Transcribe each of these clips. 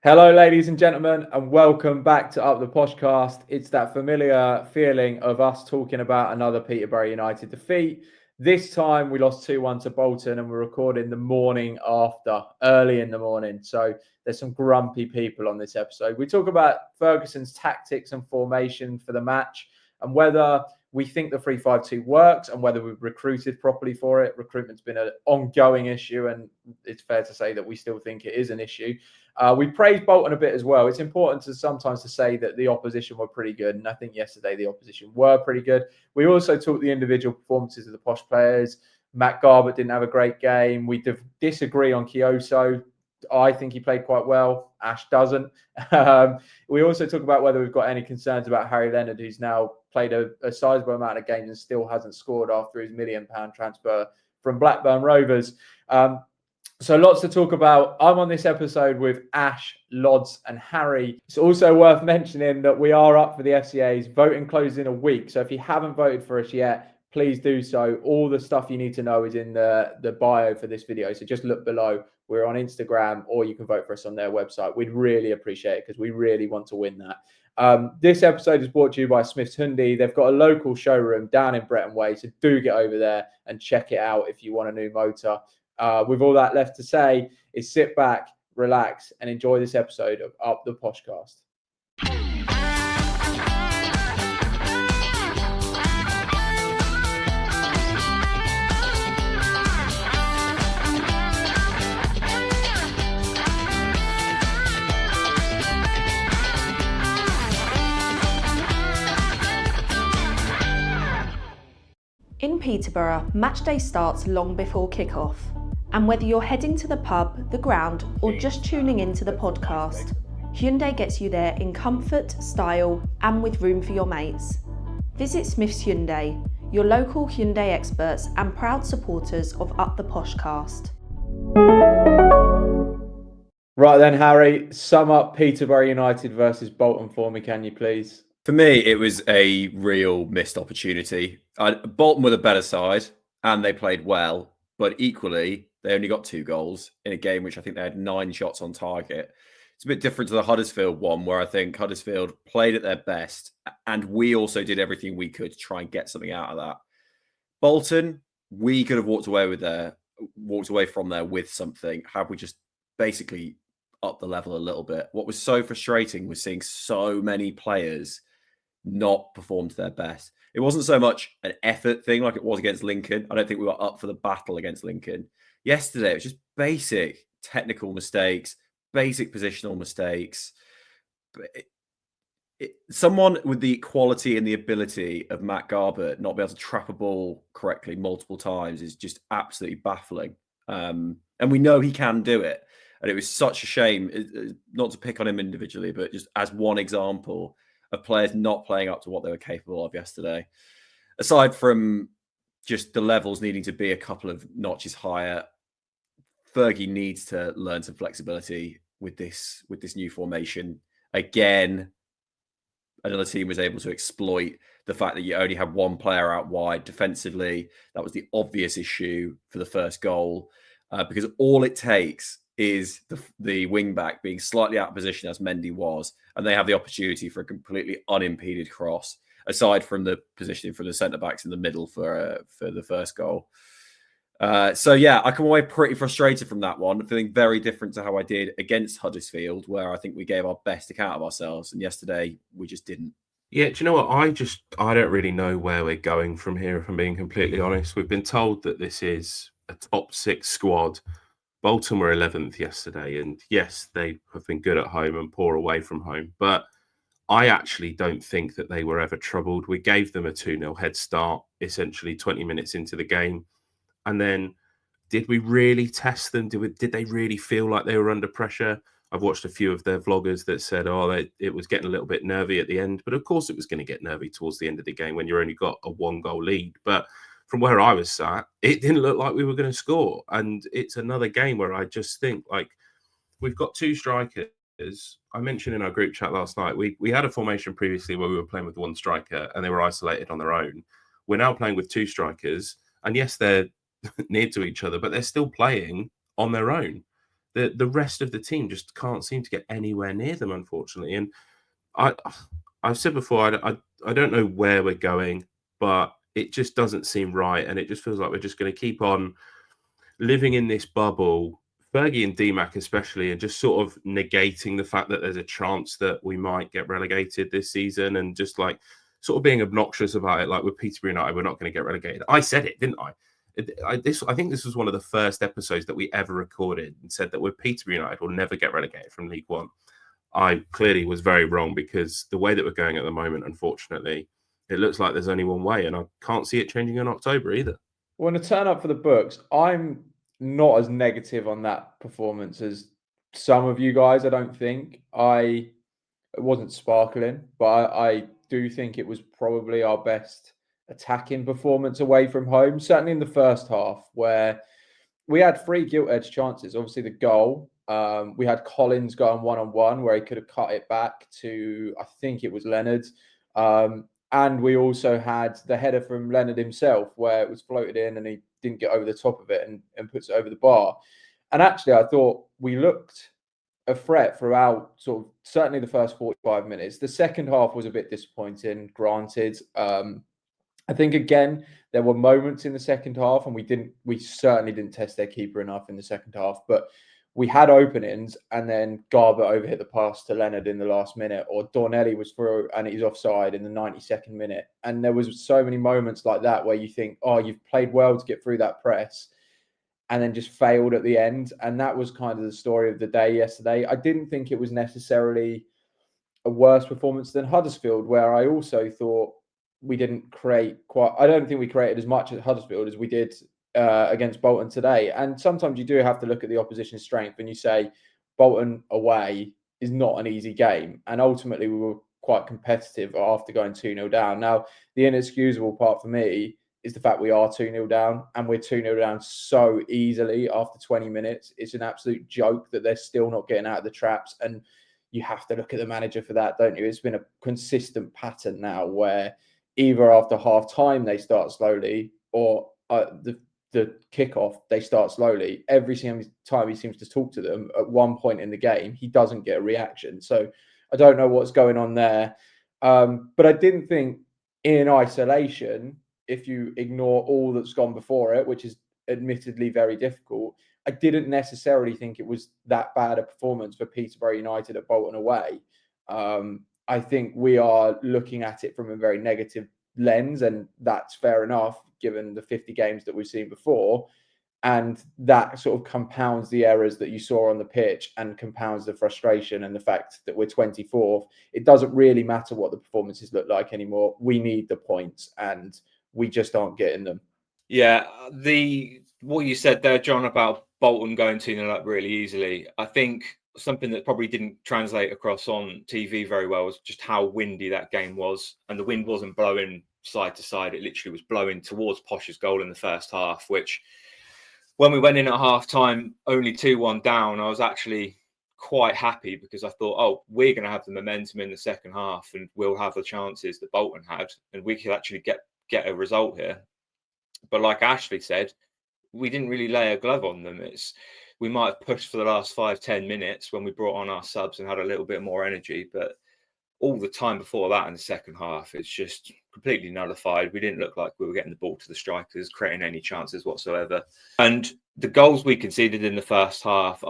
Hello, ladies and gentlemen, and welcome back to Up The Poshcast. It's that familiar feeling of us talking about another Peterborough United defeat. This time we lost 2-1 to Bolton and we're recording the morning after, early in the morning. So there's some grumpy people on this episode. We talk about Ferguson's tactics and formation for the match and whether we think the 3-5-2 works and whether we've recruited properly for it. Recruitment's been an ongoing issue, and it's fair to say that we still think it is an issue. We praised Bolton a bit as well. It's important to sometimes to say that the opposition were pretty good, and I think yesterday the opposition were pretty good. We also talked the individual performances of the Posh players. Matt Garbett didn't have a great game. We disagree on Kioso. I think he played quite well. Ash doesn't. We also talk about whether we've got any concerns about Harry Leonard, who's now played a sizable amount of games and still hasn't scored after his £1 million transfer from Blackburn Rovers. So lots to talk about. I'm on this episode with Ash, Lods and Harry. It's also worth mentioning that we are up for the FCA's. Voting closes in a week. So if you haven't voted for us yet, please do so. All the stuff you need to know is in the bio for this video. So just look below. We're on Instagram, or you can vote for us on their website. We'd really appreciate it because we really want to win that. This episode is brought to you by Smith's Hyundai. They've got a local showroom down in Bretton Way. So do get over there and check it out if you want a new motor. With all that left to say, is sit back, relax, and enjoy this episode of Up The Poshcast. In Peterborough, match day starts long before kick-off. And whether you're heading to the pub, the ground, or just tuning into the podcast, Hyundai gets you there in comfort, style, and with room for your mates. Visit Smith's Hyundai, your local Hyundai experts and proud supporters of Up The Poshcast. Right then, Harry, sum up Peterborough United versus Bolton for me, can you please? For me, it was a real missed opportunity. Bolton were the better side, and they played well, but equally, they only got 2 goals in a game which I think they had 9 shots on target. It's a bit different to the Huddersfield one, where I think Huddersfield played at their best, and we also did everything we could to try and get something out of that. Bolton, we could have walked away from there with something, had we just basically upped the level a little bit. What was so frustrating was seeing so many players not perform to their best. It wasn't so much an effort thing like it was against Lincoln. I don't think we were up for the battle against Lincoln. Yesterday, it was just basic technical mistakes, basic positional mistakes. Someone with the quality and the ability of Matt Garbett not be able to trap a ball correctly multiple times is just absolutely baffling. And we know he can do it. And it was such a shame, not to pick on him individually, but just as one example of players not playing up to what they were capable of yesterday. Aside from just the levels needing to be a couple of notches higher, Fergie needs to learn some flexibility with this new formation. Again, another team was able to exploit the fact that you only have one player out wide defensively. That was the obvious issue for the first goal, because all it takes is the wing back being slightly out of position as Mendy was, and they have the opportunity for a completely unimpeded cross, aside from the positioning from the centre-backs in the middle for the first goal. So, yeah, I come away pretty frustrated from that one, feeling very different to how I did against Huddersfield, where I think we gave our best account of ourselves, and yesterday we just didn't. Yeah, do you know what? I don't really know where we're going from here, if I'm being completely honest. We've been told that this is a top 6 squad. Bolton were 11th yesterday, and yes, they have been good at home and poor away from home, but I actually don't think that they were ever troubled. We gave them a 2-0 head start, essentially 20 minutes into the game. And then did we really test them? Did they really feel like they were under pressure? I've watched a few of their vloggers that said, it was getting a little bit nervy at the end. But of course it was going to get nervy towards the end of the game when you only got a 1-goal lead. But from where I was sat, it didn't look like we were going to score. And it's another game where I just think, like, we've got 2 strikers. I mentioned in our group chat last night, we had a formation previously where we were playing with 1 striker and they were isolated on their own. We're now playing with 2 strikers. And yes, they're near to each other, but they're still playing on their own. the rest of the team just can't seem to get anywhere near them, unfortunately. And I've said before, I don't know where we're going, but it just doesn't seem right. And it just feels like we're just going to keep on living in this bubble, Fergie and DMAC especially, and just sort of negating the fact that there's a chance that we might get relegated this season, and just like sort of being obnoxious about it. Like with Peterborough United, we're not going to get relegated. I said it, didn't I? I think this was one of the first episodes that we ever recorded and said that with Peterborough United, we'll never get relegated from League One. I clearly was very wrong, because the way that we're going at the moment, unfortunately, it looks like there's only one way, and I can't see it changing in October either. Well, to turn up for the books, I'm not as negative on that performance as some of you guys. I don't think it wasn't sparkling, but I do think it was probably our best attacking performance away from home. Certainly in the first half, where we had 3 gilt-edged chances. Obviously, the goal. We had Collins going 1-on-1 where he could have cut it back to, I think it was Leonard. And we also had the header from Leonard himself where it was floated in and he didn't get over the top of it and puts it over the bar. And actually, I thought we looked a threat throughout sort of certainly the first 45 minutes. The second half was a bit disappointing, granted. I think, again, there were moments in the second half and we certainly didn't test their keeper enough in the second half. But we had openings, and then Garbett overhit the pass to Leonard in the last minute, or Dornelli was through and he's offside in the 92nd minute. And there was so many moments like that where you think, oh, you've played well to get through that press, and then just failed at the end. And that was kind of the story of the day yesterday. I didn't think it was necessarily a worse performance than Huddersfield, where I also thought we didn't create I don't think we created as much at Huddersfield as we did against Bolton today. And sometimes you do have to look at the opposition's strength and you say Bolton away is not an easy game. And ultimately we were quite competitive after going 2-0 down. Now, the inexcusable part for me is the fact we are 2-0 down, and we're 2-0 down so easily after 20 minutes. It's an absolute joke that they're still not getting out of the traps. And you have to look at the manager for that, don't you? It's been a consistent pattern now where either after half time they start slowly, or the kickoff, they start slowly. Every single time he seems to talk to them, at one point in the game, he doesn't get a reaction. So I don't know what's going on there. But I didn't think in isolation, if you ignore all that's gone before it, which is admittedly very difficult, I didn't necessarily think it was that bad a performance for Peterborough United at Bolton away. I think we are looking at it from a very negative lens, and that's fair enough given the 50 games that we've seen before. And that sort of compounds the errors that you saw on the pitch and compounds the frustration and the fact that we're 24th. It doesn't really matter what the performances look like anymore. We need the points, and we just aren't getting them. Yeah, what you said there, John, about Bolton going 2-0 up really easily, I think something that probably didn't translate across on TV very well was just how windy that game was. And the wind wasn't blowing side to side. It literally was blowing towards Posh's goal in the first half, which when we went in at half time, only 2-1 down, I was actually quite happy, because I thought, oh, we're going to have the momentum in the second half and we'll have the chances that Bolton had, and we could actually get a result here. But like Ashley said, we didn't really lay a glove on them. We might have pushed for the last 5-10 minutes when we brought on our subs and had a little bit more energy, but all the time before that in the second half, it's just completely nullified. We didn't look like we were getting the ball to the strikers, creating any chances whatsoever. And the goals we conceded in the first half,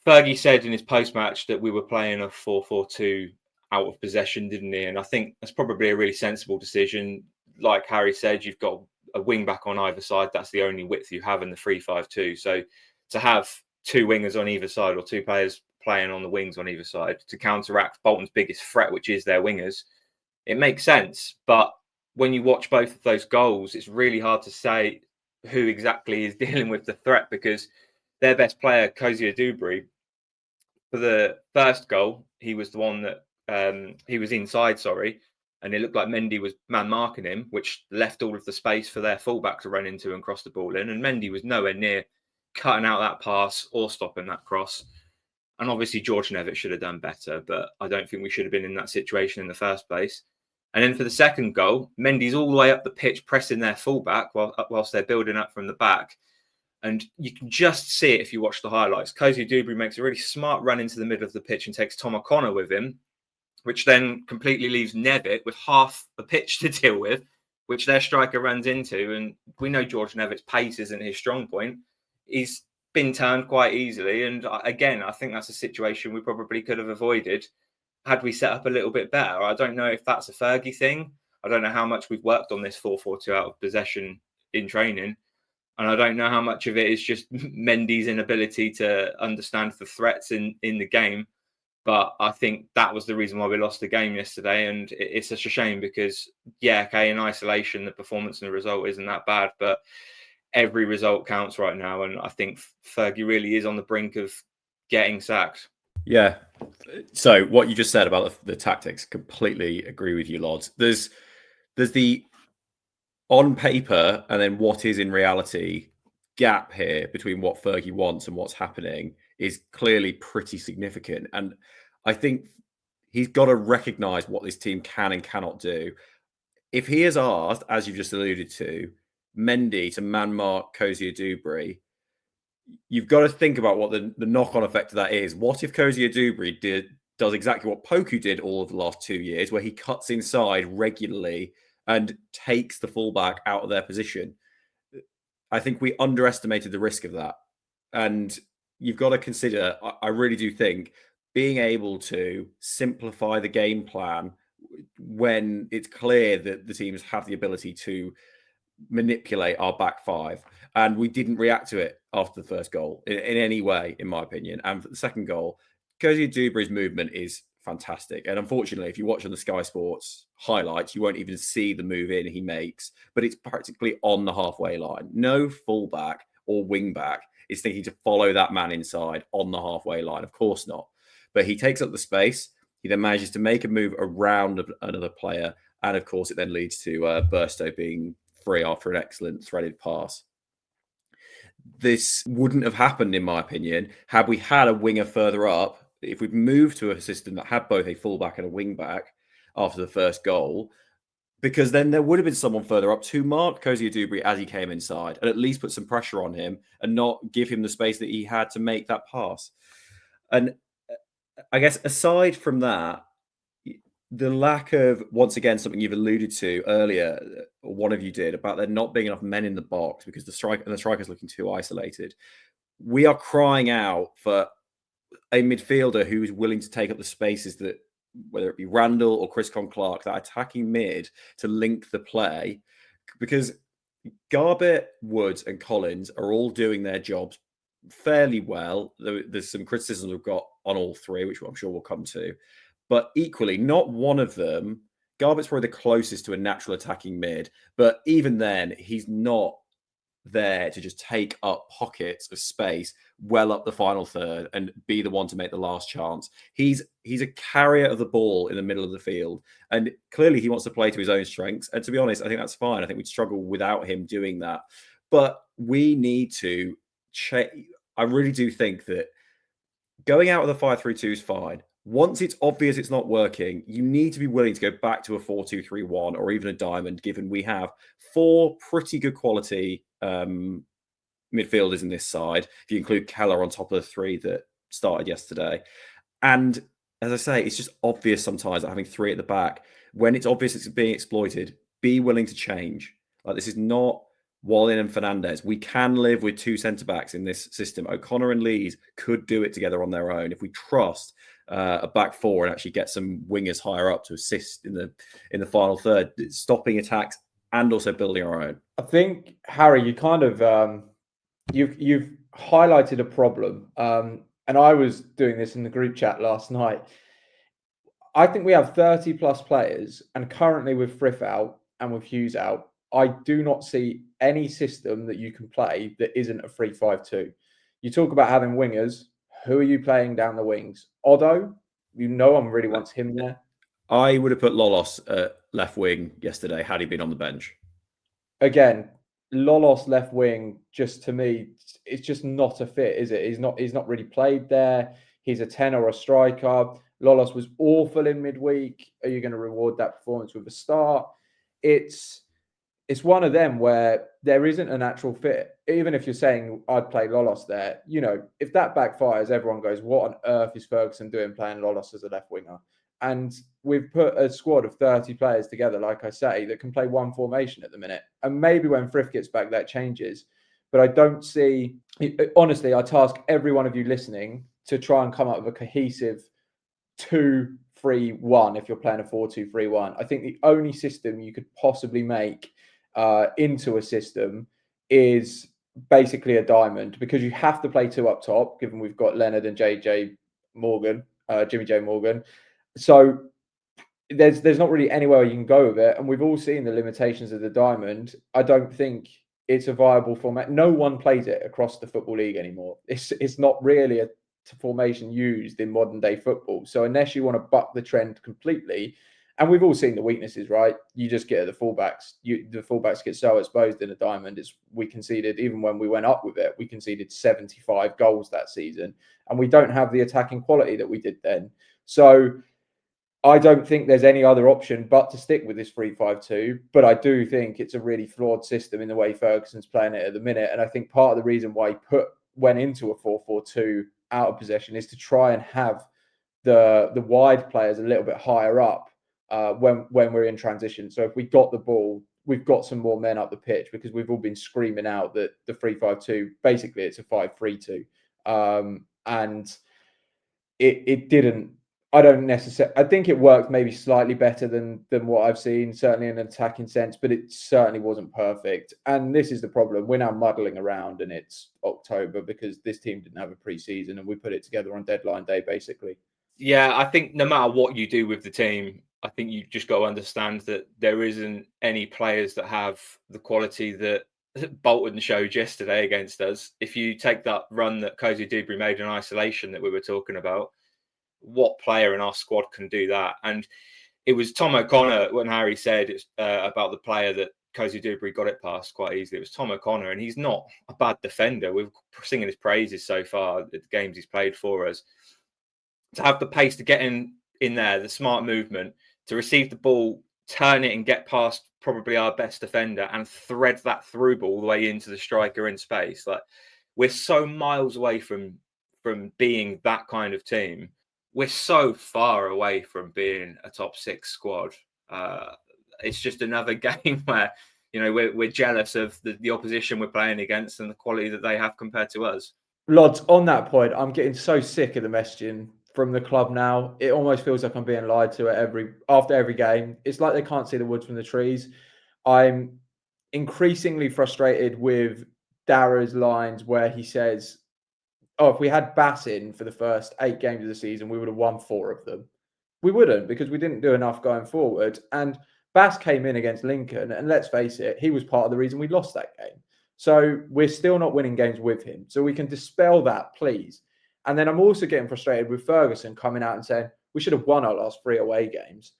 Fergie said in his post-match that we were playing a 4-4-2 out of possession, didn't he? And I think that's probably a really sensible decision. Like Harry said, you've got a wing back on either side. That's the only width you have in the 3-5-2. So to have 2 wingers on either side, or 2 players playing on the wings on either side to counteract Bolton's biggest threat, which is their wingers, it makes sense. But when you watch both of those goals, it's really hard to say who exactly is dealing with the threat, because their best player, Kozia Dubry, for the first goal, he was the one that he was inside, and it looked like Mendy was man marking him, which left all of the space for their fullback to run into and cross the ball in. And Mendy was nowhere near cutting out that pass or stopping that cross. And obviously George Nevett should have done better, but I don't think we should have been in that situation in the first place. And then for the second goal, Mendy's all the way up the pitch pressing their fullback whilst they're building up from the back. And you can just see it if you watch the highlights. Cozy Dewberry makes a really smart run into the middle of the pitch and takes Tom O'Connor with him, which then completely leaves Nevett with half the pitch to deal with, which their striker runs into. And we know George Nevett's pace isn't his strong point. He's been turned quite easily. And again, I think that's a situation we probably could have avoided had we set up a little bit better. I don't know if that's a Fergie thing. I don't know how much we've worked on this 4-4-2 out of possession in training. And I don't know how much of it is just Mendy's inability to understand the threats in the game. But I think that was the reason why we lost the game yesterday. And it's such a shame because, yeah, okay, in isolation, the performance and the result isn't that bad. But every result counts right now. And I think Fergie really is on the brink of getting sacked. Yeah. So what you just said about the tactics, completely agree with you, Lods. There's the on paper and then what is in reality gap here between what Fergie wants and what's happening is clearly pretty significant. And I think he's got to recognise what this team can and cannot do. If he is asked, as you've just alluded to, Mendy to man-mark Cozy Dewberry, you've got to think about what the knock-on effect of that is. What if Cozy Dewberry does exactly what Poku did all of the last 2 years, where he cuts inside regularly and takes the fullback out of their position? I think we underestimated the risk of that. And you've got to consider, I really do think, being able to simplify the game plan when it's clear that the teams have the ability to manipulate our back five. And we didn't react to it after the first goal in any way, in my opinion. And for the second goal, Cozy Dewberry's movement is fantastic. And unfortunately, if you watch on the Sky Sports highlights, you won't even see the move in he makes, but it's practically on the halfway line. No fullback or wing back is thinking to follow that man inside on the halfway line. Of course not. But he takes up the space. He then manages to make a move around another player. And of course, it then leads to Burstow being free after an excellent threaded pass. This wouldn't have happened, in my opinion, had we had a winger further up. If we'd moved to a system that had both a fullback and a wing back after the first goal, because then there would have been someone further up to mark Cozy Dewberry as he came inside and at least put some pressure on him and not give him the space that he had to make that pass. And I guess aside from that, the lack of, once again, something you've alluded to earlier, or one of you did, about there not being enough men in the box because the striker's looking too isolated. We are crying out for a midfielder who is willing to take up the spaces that, whether it be Randall or Chris Clark, that attacking mid to link the play, because Garbett, Woods and Collins are all doing their jobs fairly well. There's some criticisms we've got on all three, which I'm sure we'll come to. But equally, not one of them, Garbett's probably the closest to a natural attacking mid, but even then, he's not there to just take up pockets of space well up the final third and be the one to make the last chance. He's a carrier of the ball in the middle of the field, and clearly he wants to play to his own strengths. And to be honest, I think that's fine. I think we'd struggle without him doing that. But we need to check. I really do think that going out with a 5-3-2 is fine. Once it's obvious it's not working, you need to be willing to go back to a 4-2-3-1 or even a diamond, given we have four pretty good quality midfielders in this side, if you include Keller on top of the three that started yesterday. And as I say, it's just obvious sometimes that having three at the back, when it's obvious it's being exploited, be willing to change. Like, this is not Wallin and Fernandez. We can live with two centre-backs in this system. O'Connor and Lees could do it together on their own if we trust a back four and actually get some wingers higher up to assist in the final third, stopping attacks and also building our own. I think, Harry, you kind of you've highlighted a problem, and I was doing this in the group chat last night. I think we have 30 plus players, and currently with Frith out and with Hughes out, I do not see any system that you can play that isn't a 3-5-2. You talk about having wingers. Who are you playing down the wings? Odo, no one really wants him there. I would have put Lolos at left wing yesterday had he been on the bench. Again, Lolos left wing, just to me, it's just not a fit, is it? He's not really played there. He's a 10 or a striker. Lolos was awful in midweek. Are you going to reward that performance with a start? It's it's one of them where there isn't a natural fit. Even if you're saying I'd play Lolos there, you know, if that backfires, everyone goes, what on earth is Ferguson doing playing Lolos as a left winger? And we've put a squad of 30 players together, like I say, that can play one formation at the minute. And maybe when Frith gets back, that changes. But I don't see, honestly, I task every one of you listening to try and come up with a cohesive 2-3-1 if you're playing a 4-2-3-1. I think the only system you could possibly make into a system is basically a diamond, because you have to play two up top, given we've got Leonard and Jimmy J Morgan. So there's not really anywhere you can go with it, and we've all seen the limitations of the diamond. I don't think it's a viable format. No one plays it across the Football League anymore. It's not really a formation used in modern day football. So unless you want to buck the trend completely, and we've all seen the weaknesses, right? You just get the fullbacks. The fullbacks get so exposed in a diamond. We conceded, even when we went up with it, we conceded 75 goals that season, and we don't have the attacking quality that we did then. So I don't think there's any other option but to stick with this 3-5-2. But I do think it's a really flawed system in the way Ferguson's playing it at the minute. And I think part of the reason why he went into a 4-4-2 out of possession is to try and have the wide players a little bit higher up when we're in transition. So if we got the ball, we've got some more men up the pitch, because we've all been screaming out that the 3-5-2, basically it's a 5-3-2. And it didn't, I don't necessarily, I think it worked maybe slightly better than what I've seen, certainly in an attacking sense, but it certainly wasn't perfect. And this is the problem. We're now muddling around, and it's October because this team didn't have a pre-season and we put it together on deadline day, basically. Yeah, I think no matter what you do with the team, I think you've just got to understand that there isn't any players that have the quality that Bolton showed yesterday against us. If you take that run that Cozy Dewberry made in isolation that we were talking about, what player in our squad can do that? And it was Tom O'Connor, when Harry said about the player that Cozy Dewberry got it past quite easily. It was Tom O'Connor, and he's not a bad defender. We're singing his praises so far, the games he's played for us. To have the pace to get in there, the smart movement, to receive the ball, turn it and get past probably our best defender and thread that through ball all the way into the striker in space. Like, we're so miles away from being that kind of team. We're so far away from being a top six squad. It's just another game where, you know, we're jealous of the opposition we're playing against and the quality that they have compared to us. Lods, on that point, I'm getting so sick of the messaging from the club now. It almost feels like I'm being lied to after every game. It's like they can't see the woods from the trees. I'm increasingly frustrated with Darren's lines where he says, oh, if we had Bass in for the first 8 games of the season, we would have won 4 of them. We wouldn't, because we didn't do enough going forward. And Bass came in against Lincoln, and let's face it, he was part of the reason we lost that game. So we're still not winning games with him. So we can dispel that, please. And then I'm also getting frustrated with Ferguson coming out and saying, we should have won our last 3 away games.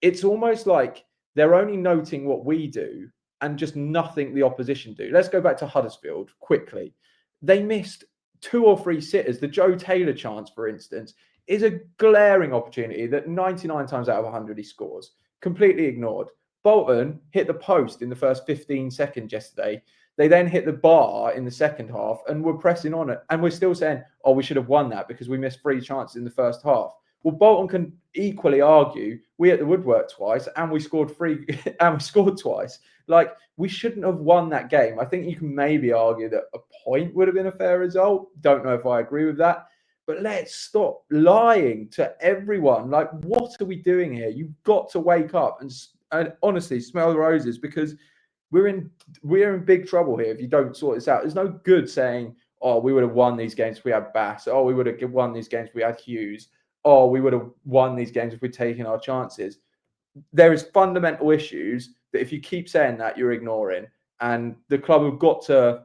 It's almost like they're only noting what we do and just nothing the opposition do. Let's go back to Huddersfield quickly. They missed 2 or 3 sitters. The Joe Taylor chance, for instance, is a glaring opportunity that 99 times out of 100 he scores. Completely ignored. Bolton hit the post in the first 15 seconds yesterday. They then hit the bar in the second half and we're pressing on it. And we're still saying, oh, we should have won that because we missed 3 chances in the first half. Well, Bolton can equally argue we hit the woodwork twice and we scored 3 and we scored twice. Like, we shouldn't have won that game. I think you can maybe argue that a point would have been a fair result. Don't know if I agree with that. But let's stop lying to everyone. Like, what are we doing here? You've got to wake up and honestly smell the roses, because we're in big trouble here if you don't sort this out. There's no good saying, oh, we would have won these games if we had Bass. Oh, we would have won these games if we had Hughes. Oh, we would have won these games if we'd taken our chances. There is fundamental issues that if you keep saying that, you're ignoring. And the club have got to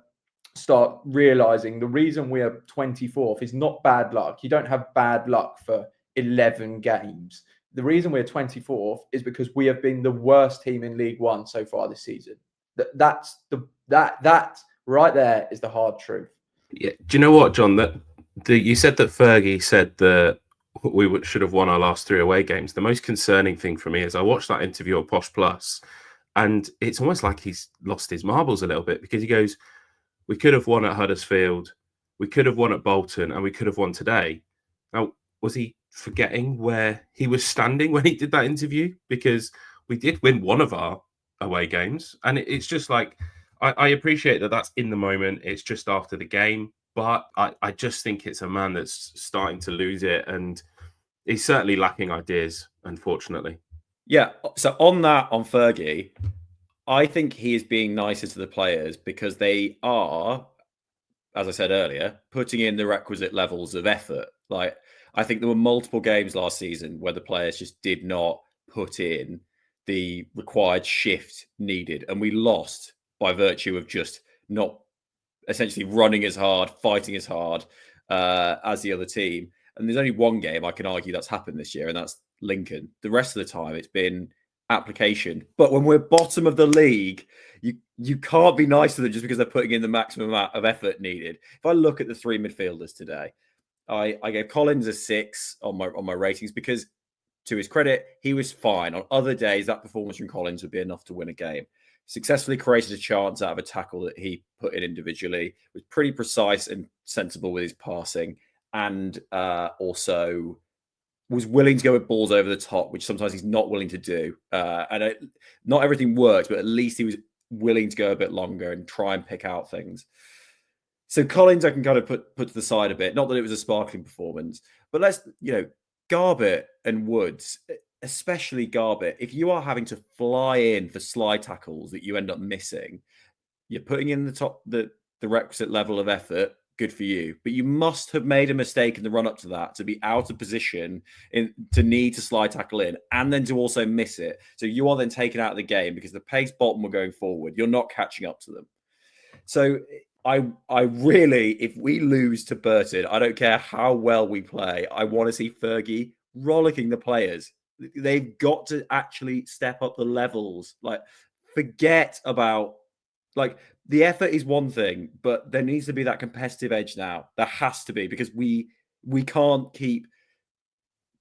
start realising the reason we are 24th is not bad luck. You don't have bad luck for 11 games. The reason we're 24th is because we have been the worst team in League One so far this season. That right there is the hard truth. Yeah. Do you know what, John? You said that Fergie said that we should have won our last 3 away games. The most concerning thing for me is I watched that interview on Posh Plus, And it's almost like he's lost his marbles a little bit, because he goes, we could have won at Huddersfield, we could have won at Bolton, and we could have won today. Now, was he forgetting where he was standing when he did that interview? Because we did win one of our away games. And it's just like, I appreciate that that's in the moment. It's just after the game. But I just think it's a man that's starting to lose it. And he's certainly lacking ideas, unfortunately. Yeah. So on Fergie, I think he is being nicer to the players because they are, as I said earlier, putting in the requisite levels of effort. Like, I think there were multiple games last season where the players just did not put in the required shift needed. And we lost by virtue of just not essentially running as hard, fighting as hard as the other team. And there's only one game I can argue that's happened this year, and that's Lincoln. The rest of the time, it's been application. But when we're bottom of the league, you can't be nice to them just because they're putting in the maximum amount of effort needed. If I look at the three midfielders today, I gave Collins a 6 on my ratings because, to his credit, he was fine. On other days, that performance from Collins would be enough to win a game. Successfully created a chance out of a tackle that he put in individually. Was pretty precise and sensible with his passing, and also was willing to go with balls over the top, which sometimes he's not willing to do. Not everything works, but at least he was willing to go a bit longer and try and pick out things. So Collins, I can kind of put to the side a bit. Not that it was a sparkling performance, but Garbett and Woods, especially Garbett, if you are having to fly in for slide tackles that you end up missing, you're putting in the requisite level of effort. Good for you. But you must have made a mistake in the run up to that to be out of position to need to slide tackle in and then to also miss it. So you are then taken out of the game because the pace Bolton were going forward. You're not catching up to them. So I really, if we lose to Burton, I don't care how well we play. I want to see Fergie rollicking the players. They've got to actually step up the levels. Like, forget about, the effort is one thing, but there needs to be that competitive edge now. There has to be, because we can't keep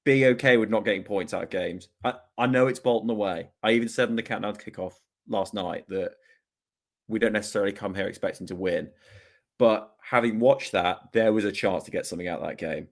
being okay with not getting points out of games. I know it's Bolton away. I even said in the countdown to kickoff last night that we don't necessarily come here expecting to win. But having watched that, there was a chance to get something out of that game.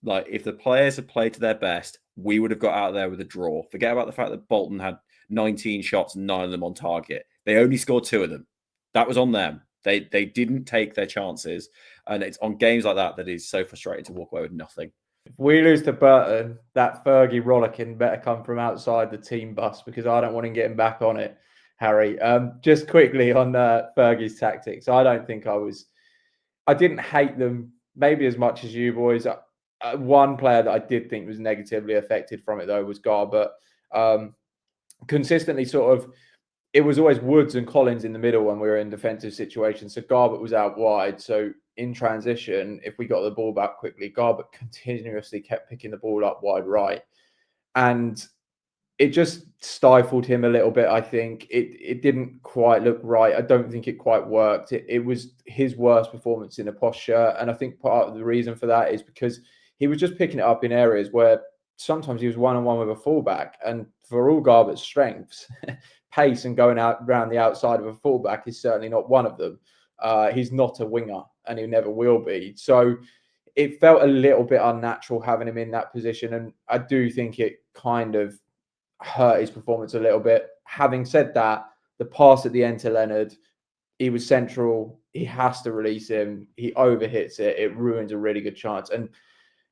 Like, if the players had played to their best, we would have got out of there with a draw. Forget about the fact that Bolton had 19 shots and 9 of them on target. They only scored 2 of them. That was on them. They didn't take their chances. And it's on games like that is so frustrating to walk away with nothing. If we lose to Burton, that Fergie rollicking better come from outside the team bus, because I don't want him getting back on it, Harry. Just quickly on Fergie's tactics. I don't think I didn't hate them maybe as much as you boys. One player that I did think was negatively affected from it, though, was Garbett. Consistently it was always Woods and Collins in the middle when we were in defensive situations. So Garbett was out wide. So in transition, if we got the ball back quickly, Garbett continuously kept picking the ball up wide right. And it just stifled him a little bit, I think. It didn't quite look right. I don't think it quite worked. It was his worst performance in a Posh shirt. And I think part of the reason for that is because he was just picking it up in areas where sometimes he was one-on-one with a fullback. And for all Garbett's strengths, pace and going out around the outside of a fullback is certainly not one of them. He's not a winger, and he never will be. So it felt a little bit unnatural having him in that position. And I do think it kind of hurt his performance a little bit. Having said that, the pass at the end to Leonard, he was central. He has to release him. He overhits it. It ruins a really good chance. And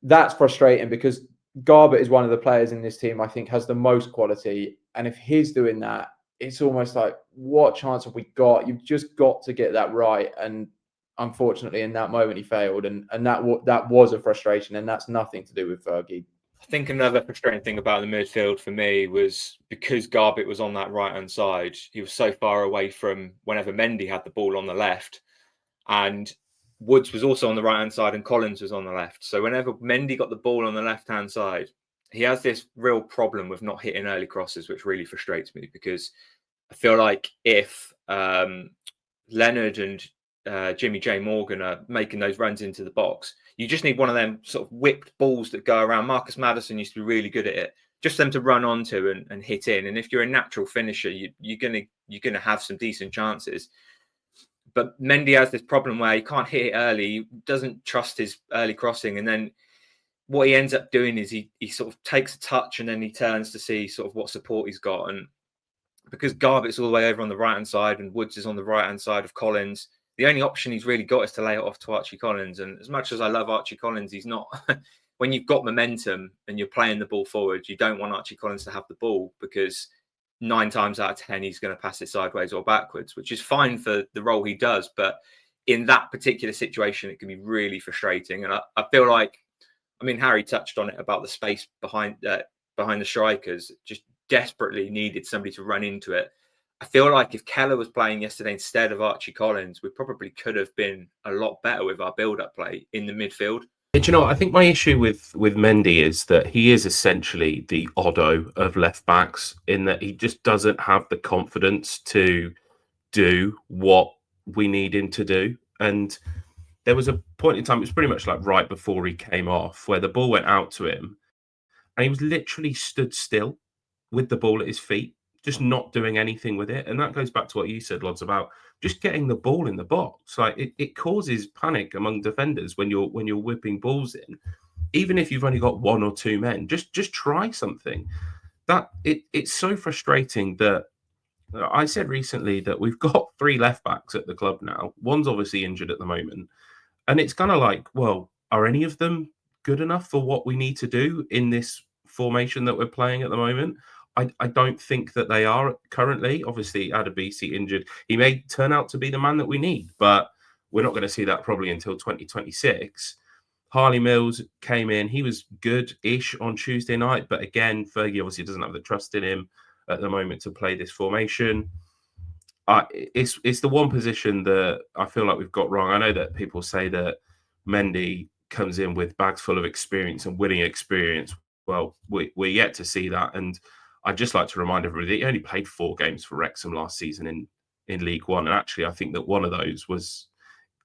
that's frustrating because Garbett is one of the players in this team I think has the most quality. And if he's doing that, it's almost like, what chance have we got? You've just got to get that right. And unfortunately, in that moment, he failed. And that was a frustration. And that's nothing to do with Fergie. I think another frustrating thing about the midfield for me was because Garbett was on that right-hand side, he was so far away from whenever Mendy had the ball on the left. And Woods was also on the right-hand side and Collins was on the left. So whenever Mendy got the ball on the left-hand side, he has this real problem with not hitting early crosses, which really frustrates me, because I feel like if Leonard and Jimmy J. Morgan are making those runs into the box, You just need one of them sort of whipped balls that go around. Marcus Maddison used to be really good at it. Just them to run onto and hit in. And if you're a natural finisher, you're gonna have some decent chances. But Mendy has this problem where he can't hit it early. He doesn't trust his early crossing, and then what he ends up doing is he sort of takes a touch and then he turns to see sort of what support he's got. And because Garbett's all the way over on the right-hand side and Woods is on the right-hand side of Collins, the only option he's really got is to lay it off to Archie Collins. And as much as I love Archie Collins, he's not... when you've got momentum and you're playing the ball forward, you don't want Archie Collins to have the ball, because 9 times out of 10, he's going to pass it sideways or backwards, which is fine for the role he does. But in that particular situation, it can be really frustrating. And I feel like, I mean, Harry touched on it about the space behind the strikers, just desperately needed somebody to run into it. I feel like if Keller was playing yesterday instead of Archie Collins, we probably could have been a lot better with our build-up play in the midfield. Do you know what? I think my issue with Mendy is that he is essentially the Oddo of left backs, in that he just doesn't have the confidence to do what we need him to do. And there was a point in time, it was pretty much like right before he came off, where the ball went out to him and he was literally stood still with the ball at his feet, just not doing anything with it. And that goes back to what you said, Lods, about just getting the ball in the box. Like it causes panic among defenders when you're whipping balls in. Even if you've only got 1 or 2 men, just try something. That it's so frustrating that I said recently that we've got 3 left backs at the club now. One's obviously injured at the moment. And it's kind of like, well, are any of them good enough for what we need to do in this formation that we're playing at the moment? I don't think that they are currently. Obviously, Adebisi injured. He may turn out to be the man that we need, but we're not going to see that probably until 2026. Harley Mills came in. He was good-ish on Tuesday night, but again, Fergie obviously doesn't have the trust in him at the moment to play this formation. It's the one position that I feel like we've got wrong. I know that people say that Mendy comes in with bags full of experience and winning experience. Well, we're yet to see that, and I'd just like to remind everybody that he only played 4 games for Wrexham last season in League One. And actually, I think that one of those was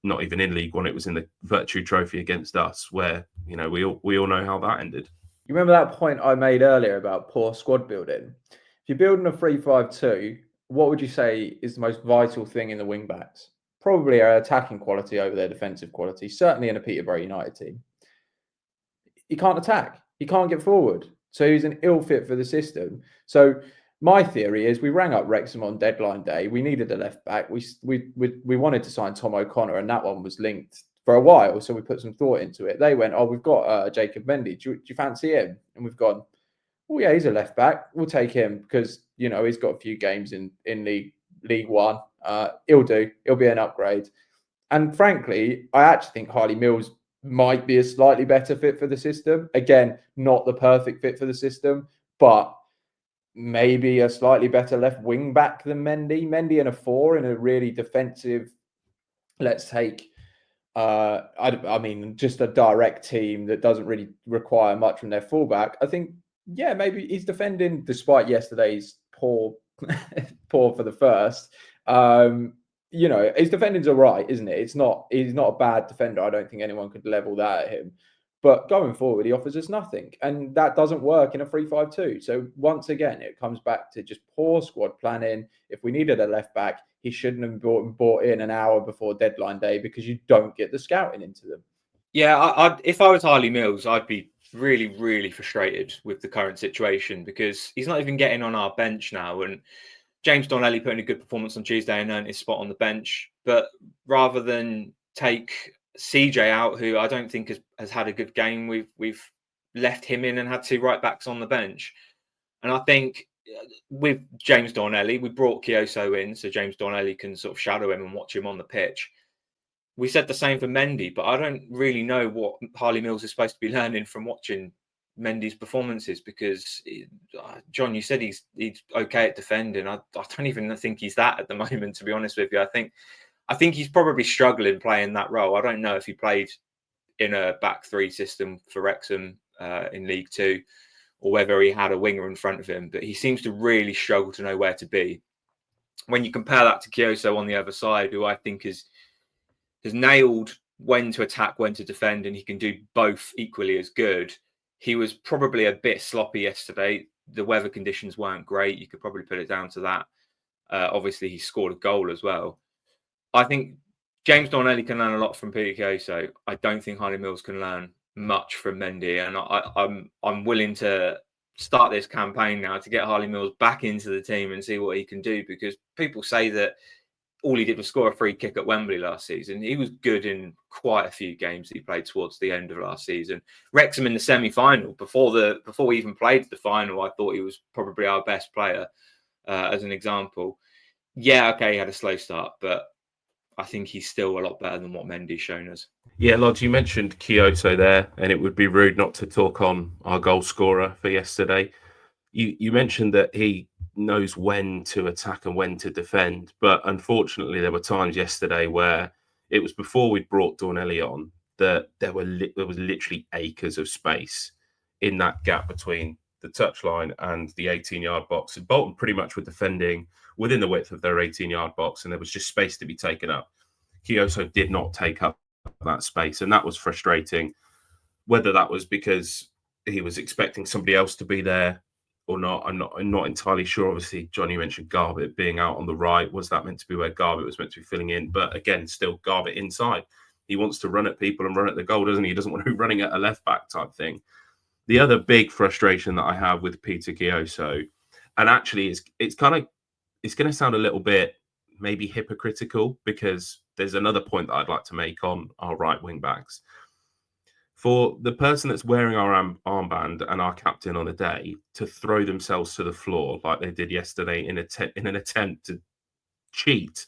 not even in League One. It was in the Virtue Trophy against us, where, you know, we all know how that ended. You remember that point I made earlier about poor squad building? If you're building a 3-5-2, what would you say is the most vital thing in the wing backs? Probably our attacking quality over their defensive quality, certainly in a Peterborough United team. He can't attack. He can't get forward. So he's an ill fit for the system. So my theory is we rang up Wrexham on deadline day. We needed a left back. We wanted to sign Tom O'Connor, and that one was linked for a while. So we put some thought into it. They went, oh, we've got Jacob Mendy. Do you fancy him? And we've gone, oh yeah, he's a left back. We'll take him because, you know, he's got a few games in League One. He'll do. He'll be an upgrade. And frankly, I actually think Harley Mills might be a slightly better fit for the system. Again, not the perfect fit for the system, but maybe a slightly better left wing back than Mendy. Mendy in a 4 in a really defensive, let's take, I mean, just a direct team that doesn't really require much from their fullback. I think, yeah, maybe he's defending, despite yesterday's poor for the first. You know, his defending's all right, isn't it? He's not a bad defender. I don't think anyone could level that at him. But going forward, he offers us nothing. And that doesn't work in a 3-5-2. So once again, it comes back to just poor squad planning. If we needed a left back, he shouldn't have bought in an hour before deadline day, because you don't get the scouting into them. Yeah, if I was Harley Mills, I'd be really, really frustrated with the current situation, because he's not even getting on our bench now. And James Donnelly put in a good performance on Tuesday and earned his spot on the bench. But rather than take CJ out, who I don't think has had a good game, we've left him in and had 2 right backs on the bench. And I think with James Donnelly, we brought Kioso in so James Donnelly can sort of shadow him and watch him on the pitch. We said the same for Mendy, but I don't really know what Harley Mills is supposed to be learning from watching Mendy's performances, because John, you said he's okay at defending. I don't even think he's that at the moment, to be honest with you. I think he's probably struggling playing that role. I don't know if he played in a back 3 system for Wrexham in League 2, or whether he had a winger in front of him, but he seems to really struggle to know where to be. When you compare that to Kioso on the other side, who I think has nailed when to attack, when to defend, and he can do both equally as good. He was probably a bit sloppy yesterday. The weather conditions weren't great. You could probably put it down to that. Obviously, he scored a goal as well. I think James Dornelli can learn a lot from Peter Kioso. I don't think Harley Mills can learn much from Mendy, and I'm willing to start this campaign now to get Harley Mills back into the team and see what he can do, because people say that all he did was score a free kick at Wembley last season. He was good in quite a few games that he played towards the end of last season. Wrexham in the semi-final, before we even played the final, I thought he was probably our best player, as an example. Yeah, okay, he had a slow start, but I think he's still a lot better than what Mendy's shown us. Yeah, Lodge, you mentioned Kioso there, and it would be rude not to talk on our goal scorer for yesterday. You mentioned that he knows when to attack and when to defend, but unfortunately there were times yesterday where it was before we'd brought Dornelli on that there was literally acres of space in that gap between the touchline and the 18-yard box. And Bolton pretty much were defending within the width of their 18-yard box, and there was just space to be taken up. Kioso did not take up that space, and that was frustrating. Whether that was because he was expecting somebody else to be there or not, I'm not entirely sure. Obviously, Johnny mentioned Garbett being out on the right. Was that meant to be where Garbett was meant to be filling in? But again, still Garbett inside. He wants to run at people and run at the goal, doesn't he? He doesn't want to be running at a left back type thing. The other big frustration that I have with Peter Kioso, and actually it's going to sound a little bit maybe hypocritical, because there's another point that I'd like to make on our right wing backs. For the person that's wearing our armband and our captain on a day to throw themselves to the floor like they did yesterday in an attempt to cheat,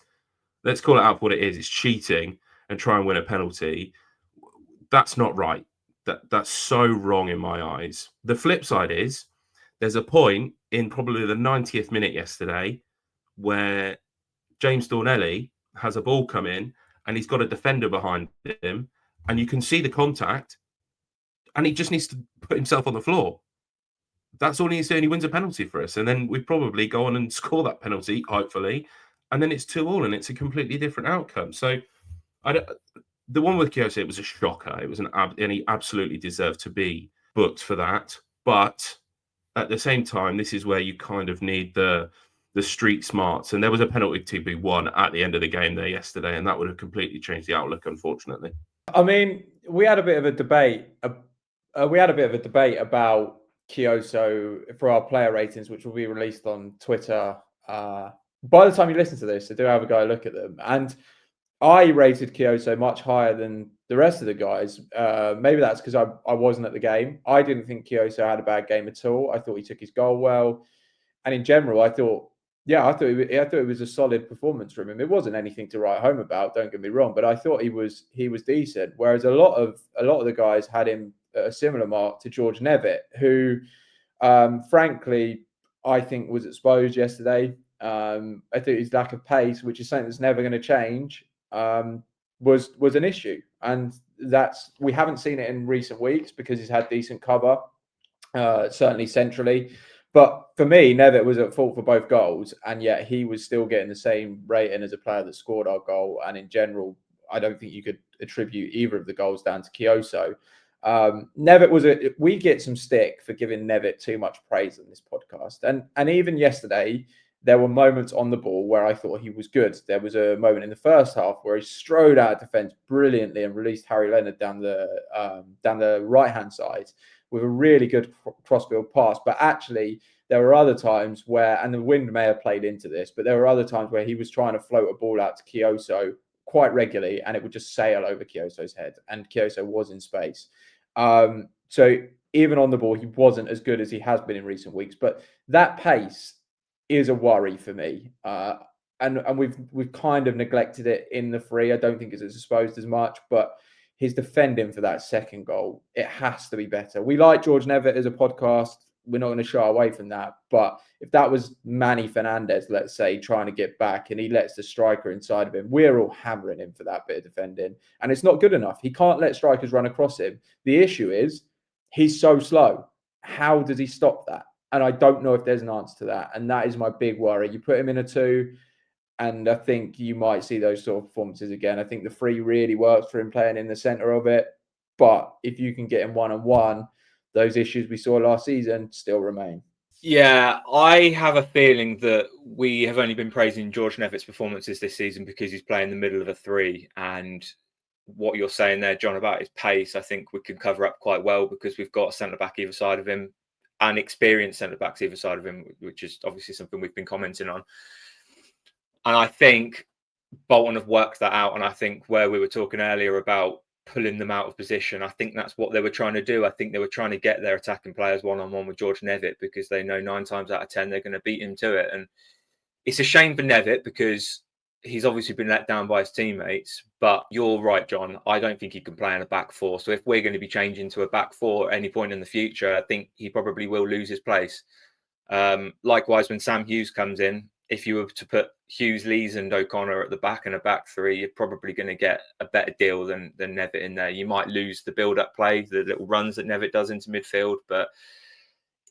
let's call it out for what it is. It's cheating and try and win a penalty. That's not right. That's so wrong in my eyes. The flip side is there's a point in probably the 90th minute yesterday where James Dornelli has a ball come in and he's got a defender behind him, and you can see the contact, and he just needs to put himself on the floor. That's all he needs to do, and he wins a penalty for us. And then we probably go on and score that penalty, hopefully, and then it's 2-2, and it's a completely different outcome. So the one with Kioso, it was a shocker. It was and he absolutely deserved to be booked for that. But at the same time, this is where you kind of need the street smarts. And there was a penalty to be won at the end of the game there yesterday, and that would have completely changed the outlook, unfortunately. I mean, we had a bit of a debate. About Kioso for our player ratings, which will be released on Twitter. By the time you listen to this, so do have a go look at them. And I rated Kioso much higher than the rest of the guys. Maybe that's because I wasn't at the game. I didn't think Kioso had a bad game at all. I thought he took his goal well. And in general, I thought it was a solid performance from him. It wasn't anything to write home about, don't get me wrong, but I thought he was decent. Whereas a lot of the guys had him a similar mark to George Nevett, who, frankly, I think was exposed yesterday. I think his lack of pace, which is something that's never going to change, was an issue, and we haven't seen it in recent weeks because he's had decent cover, certainly centrally. But for me, Nevett was at fault for both goals, and yet he was still getting the same rating as a player that scored our goal. And in general, I don't think you could attribute either of the goals down to Kioso. Nevett we get some stick for giving Nevett too much praise on this podcast. And even yesterday, there were moments on the ball where I thought he was good. There was a moment in the first half where he strode out of defence brilliantly and released Harry Leonard down the right-hand side with a really good crossfield pass. But actually, there were other times where, and the wind may have played into this, but there were other times where he was trying to float a ball out to Kioso quite regularly, and it would just sail over Kioso's head, and Kioso was in space. So even on the ball, he wasn't as good as he has been in recent weeks. But that pace is a worry for me. And we've kind of neglected it in the free. I don't think it's exposed as much, but his defending for that second goal, it has to be better. We like George Nevett as a podcast. We're not going to shy away from that. But if that was Manny Fernandez, let's say, trying to get back and he lets the striker inside of him, we're all hammering him for that bit of defending. And it's not good enough. He can't let strikers run across him. The issue is he's so slow. How does he stop that? And I don't know if there's an answer to that. And that is my big worry. You put him in a 2, And I think you might see those sort of performances again. I think the 3 really works for him playing in the centre of it. But if you can get him one-on-one, those issues we saw last season still remain. Yeah, I have a feeling that we have only been praising George Nevett's performances this season because he's playing the middle of a 3. And what you're saying there, John, about his pace, I think we can cover up quite well because we've got a centre-back either side of him and experienced centre-backs either side of him, which is obviously something we've been commenting on. And I think Bolton have worked that out. And I think where we were talking earlier about pulling them out of position, I think that's what they were trying to do. I think they were trying to get their attacking players one-on-one with George Nevett because they know 9 times out of 10 they're going to beat him to it. And it's a shame for Nevett because he's obviously been let down by his teammates. But you're right, John. I don't think he can play in a back 4. So if we're going to be changing to a back 4 at any point in the future, I think he probably will lose his place. Likewise, when Sam Hughes comes in, if you were to put Hughes, Lees and O'Connor at the back and a back 3, you're probably going to get a better deal than Nevett in there. You might lose the build-up play, the little runs that Nevett does into midfield. But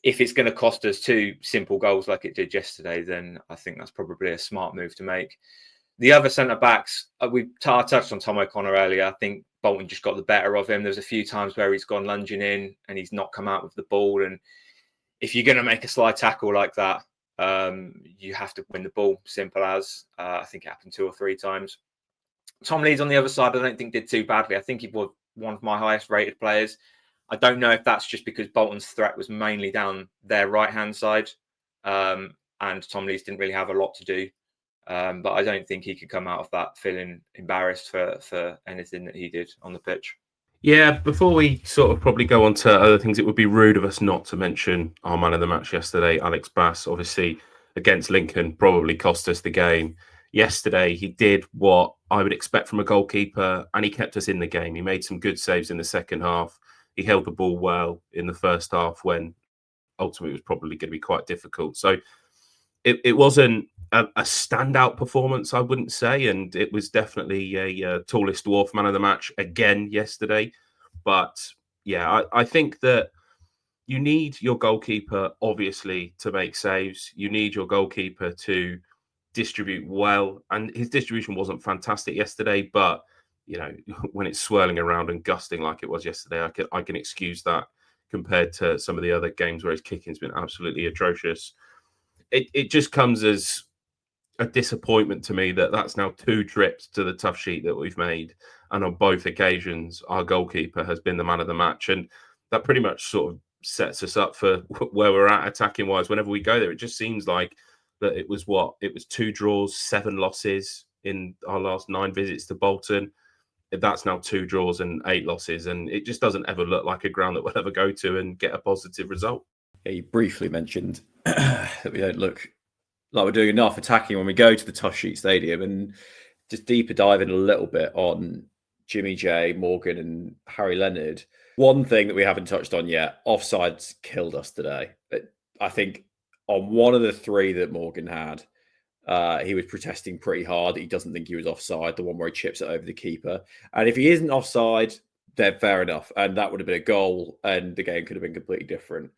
if it's going to cost us 2 simple goals like it did yesterday, then I think that's probably a smart move to make. The other centre-backs, we touched on Tom O'Connor earlier. I think Bolton just got the better of him. There's a few times where he's gone lunging in and he's not come out with the ball. And if you're going to make a slide tackle like that, you have to win the ball, simple as. I think it happened 2 or 3 times. Tom Lees on the other side, I don't think did too badly. I think he was one of my highest rated players. I don't know if that's just because Bolton's threat was mainly down their right-hand side, and Tom Lees didn't really have a lot to do. But I don't think he could come out of that feeling embarrassed for anything that he did on the pitch. Yeah, before we sort of probably go on to other things, it would be rude of us not to mention our man of the match yesterday, Alex Bass. Obviously, against Lincoln, probably cost us the game. Yesterday, he did what I would expect from a goalkeeper, and he kept us in the game. He made some good saves in the second half. He held the ball well in the first half when ultimately it was probably going to be quite difficult. So it wasn't a standout performance, I wouldn't say, and it was definitely a tallest dwarf man of the match again yesterday. But yeah, I think that you need your goalkeeper, obviously, to make saves. You need your goalkeeper to distribute well, and his distribution wasn't fantastic yesterday. But you know, when it's swirling around and gusting like it was yesterday, I can excuse that compared to some of the other games where his kicking's been absolutely atrocious. It just comes as a disappointment to me that that's now 2 trips to the tough sheet that we've made, and on both occasions our goalkeeper has been the man of the match, and that pretty much sort of sets us up for where we're at attacking wise. Whenever we go there, it just seems like that it was 2 draws, 7 losses in our last 9 visits to Bolton. That's now 2 draws and 8 losses, and it just doesn't ever look like a ground that we'll ever go to and get a positive result. Yeah, you briefly mentioned that we don't look like we're doing enough attacking when we go to the Tosh Sheet Stadium, and just deeper diving a little bit on Jimmy J, Morgan and Harry Leonard. One thing that we haven't touched on yet, offsides killed us today. But I think on one of the 3 that Morgan had, he was protesting pretty hard. He doesn't think he was offside, the one where he chips it over the keeper. And if he isn't offside, then fair enough. And that would have been a goal and the game could have been completely different.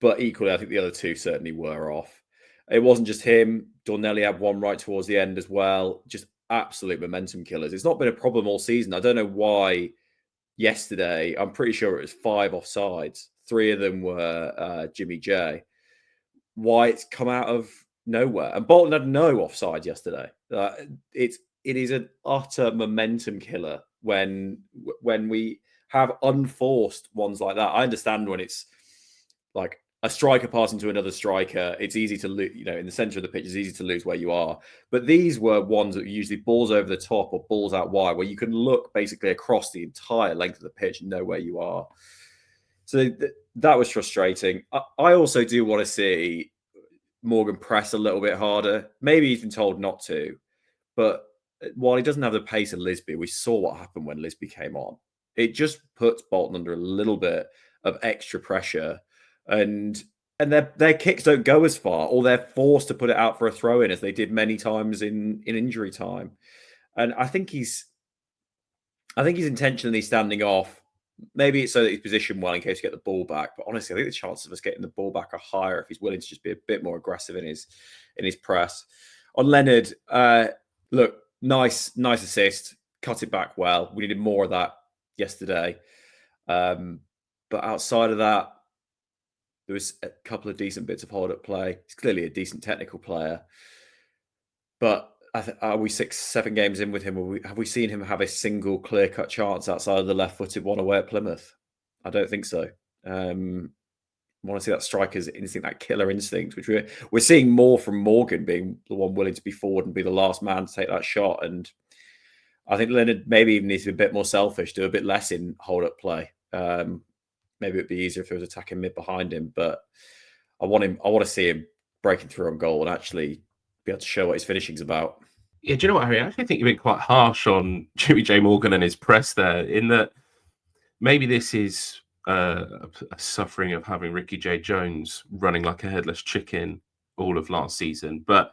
But equally, I think the other 2 certainly were off. It wasn't just him. Dornelli had one right towards the end as well. Just absolute momentum killers. It's not been a problem all season. I don't know why yesterday, I'm pretty sure it was 5 offsides. 3 of them were Jimmy J. Why it's come out of nowhere. And Bolton had no offside yesterday. It is an utter momentum killer when we have unforced ones like that. I understand when it's like a striker passing to another striker, it's easy to lose, in the center of the pitch, it's easy to lose where you are. But these were ones that were usually balls over the top or balls out wide, where you can look basically across the entire length of the pitch and know where you are. So that was frustrating. I also do want to see Morgan press a little bit harder. Maybe he's been told not to. But while he doesn't have the pace of Lisbie, we saw what happened when Lisbie came on. It just puts Bolton under a little bit of extra pressure. And their kicks don't go as far, or they're forced to put it out for a throw-in, as they did many times in injury time. And I think he's intentionally standing off. Maybe it's so that he's positioned well in case we get the ball back. But honestly, I think the chances of us getting the ball back are higher if he's willing to just be a bit more aggressive in his press. On Leonard, look, nice assist, cut it back well. We needed more of that yesterday. But outside of that, there was a couple of decent bits of hold-up play. He's clearly a decent technical player. But are we 6-7 games in with him? Have we seen him have a single clear-cut chance outside of the left-footed one away at Plymouth? I don't think so. I want to see that striker's instinct, that killer instinct, which we're seeing more from Morgan being the one willing to be forward and be the last man to take that shot. And I think Leonard maybe even needs to be a bit more selfish, do a bit less in hold-up play. Maybe it'd be easier if he was attacking mid behind him, but I want to see him breaking through on goal and actually be able to show what his finishing's about. Yeah, do you know what, Harry? I actually think you've been quite harsh on Jimmy J. Morgan and his press there, in that maybe this is a suffering of having Ricky J. Jones running like a headless chicken all of last season. But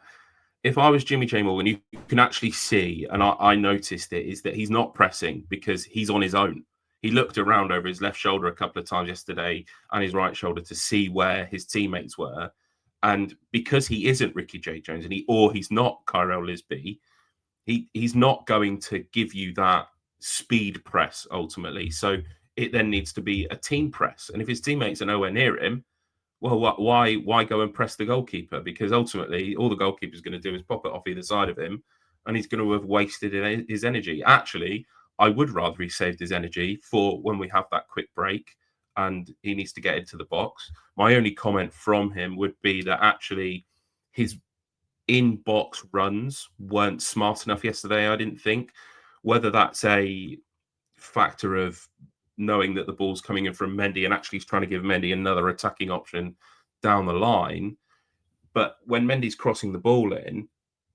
if I was Jimmy J. Morgan, you can actually see, and I noticed it, is that he's not pressing because he's on his own. He looked around over his left shoulder a couple of times yesterday and his right shoulder to see where his teammates were. And because he isn't Ricky J. Jones and he's not Kyrell Lisbie, he's not going to give you that speed press ultimately. So it then needs to be a team press. And if his teammates are nowhere near him, well, why go and press the goalkeeper? Because ultimately all the goalkeeper's going to do is pop it off either side of him and he's going to have wasted his energy. Actually, I would rather he saved his energy for when we have that quick break and he needs to get into the box. My only comment from him would be that actually his in-box runs weren't smart enough yesterday, I didn't think. Whether that's a factor of knowing that the ball's coming in from Mendy and actually trying to give Mendy another attacking option down the line. But when Mendy's crossing the ball in,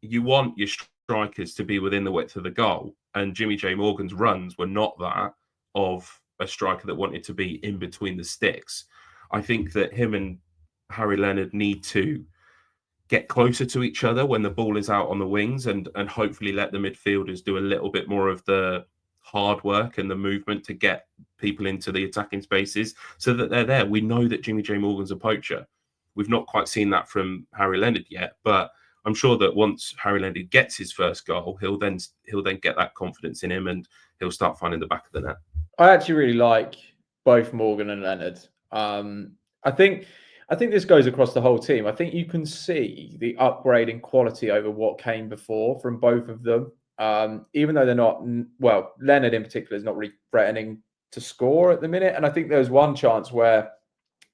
you want your strikers to be within the width of the goal. And Jimmy J. Morgan's runs were not that of a striker that wanted to be in between the sticks. I think that him and Harry Leonard need to get closer to each other when the ball is out on the wings and hopefully let the midfielders do a little bit more of the hard work and the movement to get people into the attacking spaces so that they're there. We know that Jimmy J. Morgan's a poacher. We've not quite seen that from Harry Leonard yet, but I'm sure that once Harry Leonard gets his first goal, he'll then get that confidence in him and he'll start finding the back of the net. I actually really like both Morgan and Leonard. I think this goes across the whole team. I think you can see the upgrade in quality over what came before from both of them. Even though they're not, well, Leonard in particular is not really threatening to score at the minute. And I think there was one chance where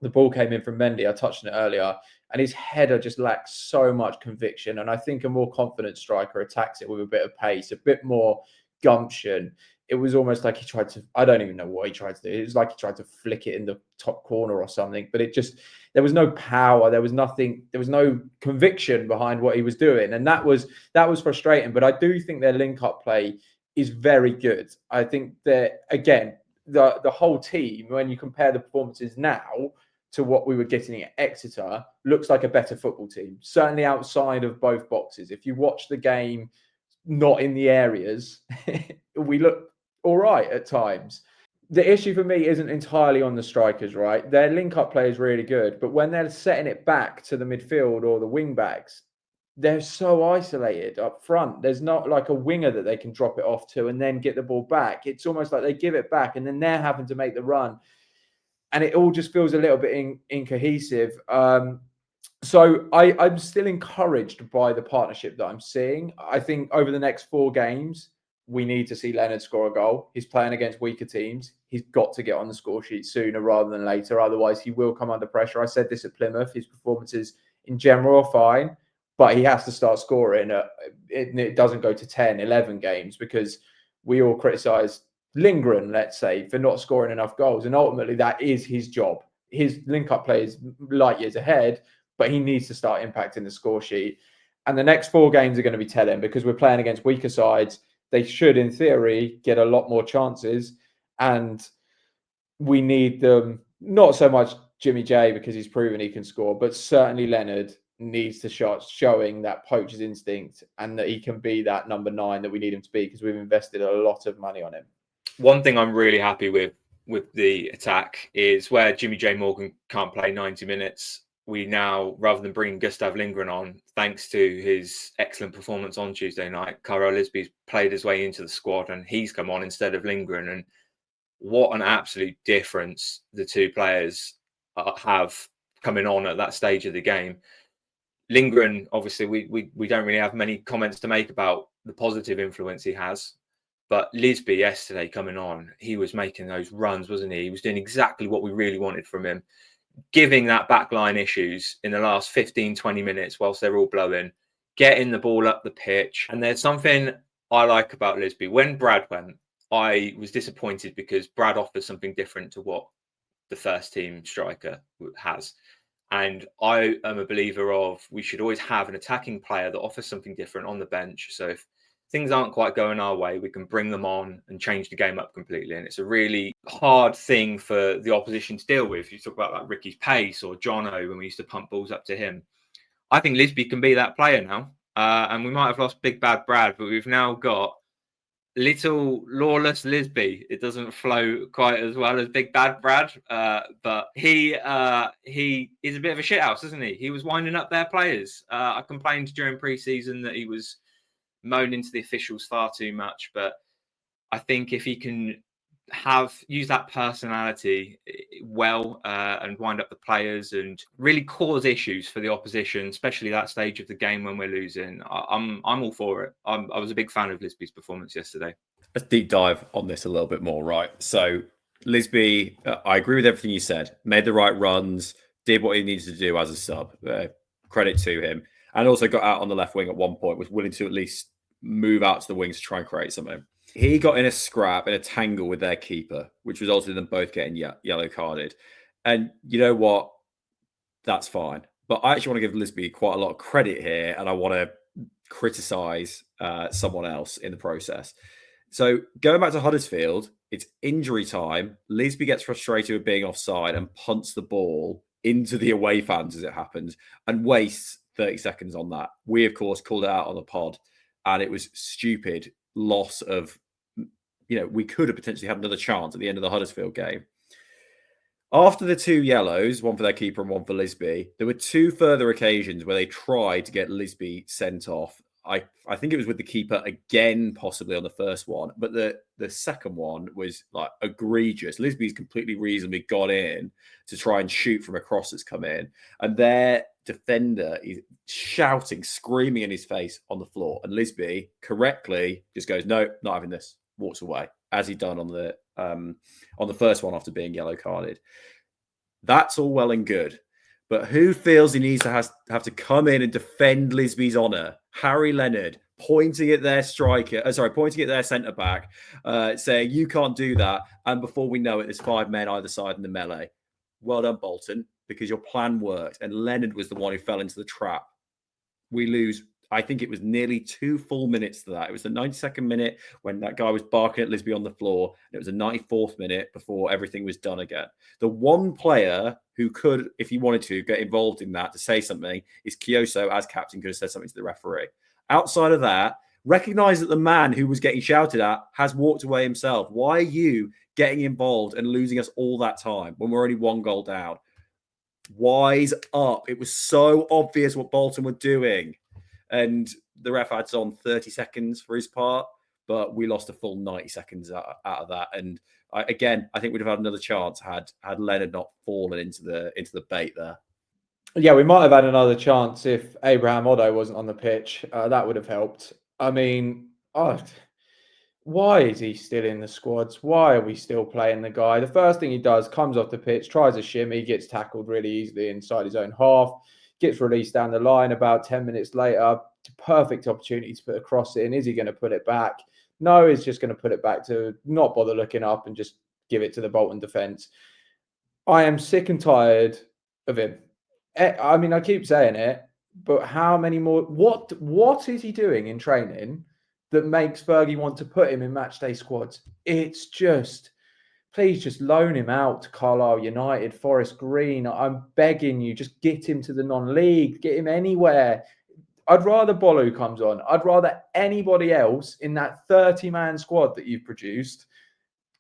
the ball came in from Mendy, I touched on it earlier, and his header just lacks so much conviction. And I think a more confident striker attacks it with a bit of pace, a bit more gumption. It was almost like he tried to, I don't even know what he tried to do. It was like he tried to flick it in the top corner or something, but it just, there was no power. There was nothing, there was no conviction behind what he was doing. And that was frustrating. But I do think their link-up play is very good. I think that, again, the whole team, when you compare the performances now to what we were getting at Exeter, looks like a better football team, certainly outside of both boxes. If you watch the game, not in the areas, we look all right at times. The issue for me isn't entirely on the strikers, right? Their link-up play is really good, but when they're setting it back to the midfield or the wing-backs, they're so isolated up front. There's not like a winger that they can drop it off to and then get the ball back. It's almost like they give it back and then they're having to make the run. And it all just feels a little bit incohesive. So I'm still encouraged by the partnership that I'm seeing. I think over the next 4 games, we need to see Leonard score a goal. He's playing against weaker teams. He's got to get on the score sheet sooner rather than later. Otherwise, he will come under pressure. I said this at Plymouth. His performances in general are fine, but he has to start scoring. It doesn't go to 10, 11 games because we all criticise Lindgren, let's say, for not scoring enough goals. And ultimately, that is his job. His link-up play is light years ahead, but he needs to start impacting the score sheet. And the next 4 games are going to be telling because we're playing against weaker sides. They should, in theory, get a lot more chances. And we need them, not so much Jimmy J because he's proven he can score, but certainly Leonard needs to start showing that poacher's instinct and that he can be that number 9 that we need him to be because we've invested a lot of money on him. One thing I'm really happy with the attack is where Jimmy J. Morgan can't play 90 minutes. we now, rather than bringing Gustav Lindgren on, thanks to his excellent performance on Tuesday night, Kyle Lisbie's played his way into the squad and he's come on instead of Lindgren. And what an absolute difference the two players have coming on at that stage of the game. Lindgren, obviously, we don't really have many comments to make about the positive influence he has. But Lisbie yesterday coming on, he was making those runs, wasn't he? He was doing exactly what we really wanted from him, giving that backline issues in the last 15, 20 minutes whilst they're all blowing, getting the ball up the pitch. And there's something I like about Lisbie. When Brad went, I was disappointed because Brad offers something different to what the first team striker has. And I am a believer of we should always have an attacking player that offers something different on the bench. So if things aren't quite going our way, we can bring them on and change the game up completely. And it's a really hard thing for the opposition to deal with. You talk about like Ricky's pace or Jono when we used to pump balls up to him. I think Lisbie can be that player now. And we might have lost Big Bad Brad, but we've now got little lawless Lisbie. It doesn't flow quite as well as Big Bad Brad, but he is a bit of a shithouse, isn't he? He was winding up their players. I complained during pre-season that he was moaning to the officials far too much, but I think if he can use that personality well and wind up the players and really cause issues for the opposition, especially that stage of the game when we're losing, I'm all for it. I was a big fan of Lisbie's performance yesterday. Let's deep dive on this a little bit more, right? So Lisbie, I agree with everything you said. Made the right runs, did what he needed to do as a sub. Credit to him. And also got out on the left wing at one point, was willing to at least move out to the wings to try and create something. He got in a scrap, in a tangle with their keeper, which resulted in them both getting yellow carded. And you know what? That's fine. But I actually want to give Lisbie quite a lot of credit here, and I want to criticise someone else in the process. So going back to Huddersfield, it's injury time. Lisbie gets frustrated with being offside and punts the ball into the away fans as it happens and wastes 30 seconds on that. We, of course, called it out on the pod, and it was stupid loss of, we could have potentially had another chance at the end of the Huddersfield game. After the two yellows, one for their keeper and one for Lisbie, there were two further occasions where they tried to get Lisbie sent off. I think it was with the keeper again, possibly on the first one, but the second one was like egregious. Lisbie's completely reasonably got in to try and shoot from a cross that's come in, and their defender is shouting, screaming in his face on the floor, and Lisbie correctly just goes, "No, not having this," walks away, as he'd done on the first one after being yellow carded. That's all well and good. But who feels he needs to have to come in and defend Lisbie's honour? Harry Leonard pointing at their pointing at their centre back, saying you can't do that. And before we know it, there's 5 men either side in the melee. Well done, Bolton, because your plan worked. And Leonard was the one who fell into the trap. We lose. I think it was nearly 2 full minutes to that. It was the 92nd minute when that guy was barking at Lisbie on the floor. And it was the 94th minute before everything was done again. The one player who could, if he wanted to, get involved in that to say something is Kioso, as captain, could have said something to the referee. Outside of that, recognise that the man who was getting shouted at has walked away himself. Why are you getting involved and losing us all that time when we're only 1 goal down? Wise up. It was so obvious what Bolton were doing. And the ref adds on 30 seconds for his part, but we lost a full 90 seconds out of that. And I think we'd have had another chance had Leonard not fallen into the bait there. Yeah, we might have had another chance if Abraham Otto wasn't on the pitch. That would have helped. I mean, why is he still in the squads? Why are we still playing the guy? The first thing he does, comes off the pitch, tries a shimmy, gets tackled really easily inside his own half, gets released down the line about 10 minutes later. Perfect opportunity to put a cross in. Is he going to put it back? No, he's just going to put it back to not bother looking up and just give it to the Bolton defence. I am sick and tired of him. I mean, I keep saying it, but how many more? What is he doing in training that makes Fergie want to put him in matchday squads? It's just, please just loan him out to Carlisle United, Forest Green. I'm begging you, just get him to the non-league, get him anywhere. I'd rather Bolu comes on. I'd rather anybody else in that 30-man squad that you've produced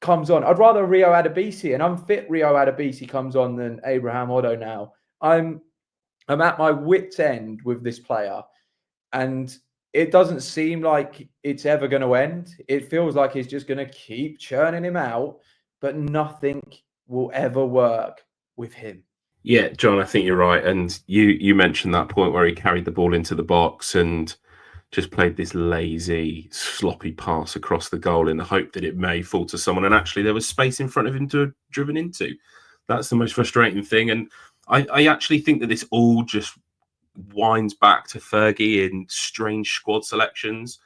comes on. I'd rather Rio Adebisi, an unfit Rio Adebisi, comes on than Abraham Otto now. I'm I'm at my wit's end with this player, and it doesn't seem like it's ever going to end. It feels like he's just going to keep churning him out, but nothing will ever work with him. Yeah, John, I think you're right. And you mentioned that point where he carried the ball into the box and just played this lazy, sloppy pass across the goal in the hope that it may fall to someone. And actually, there was space in front of him to have driven into. That's the most frustrating thing. And I actually think that this all just winds back to Fergie in strange squad selections.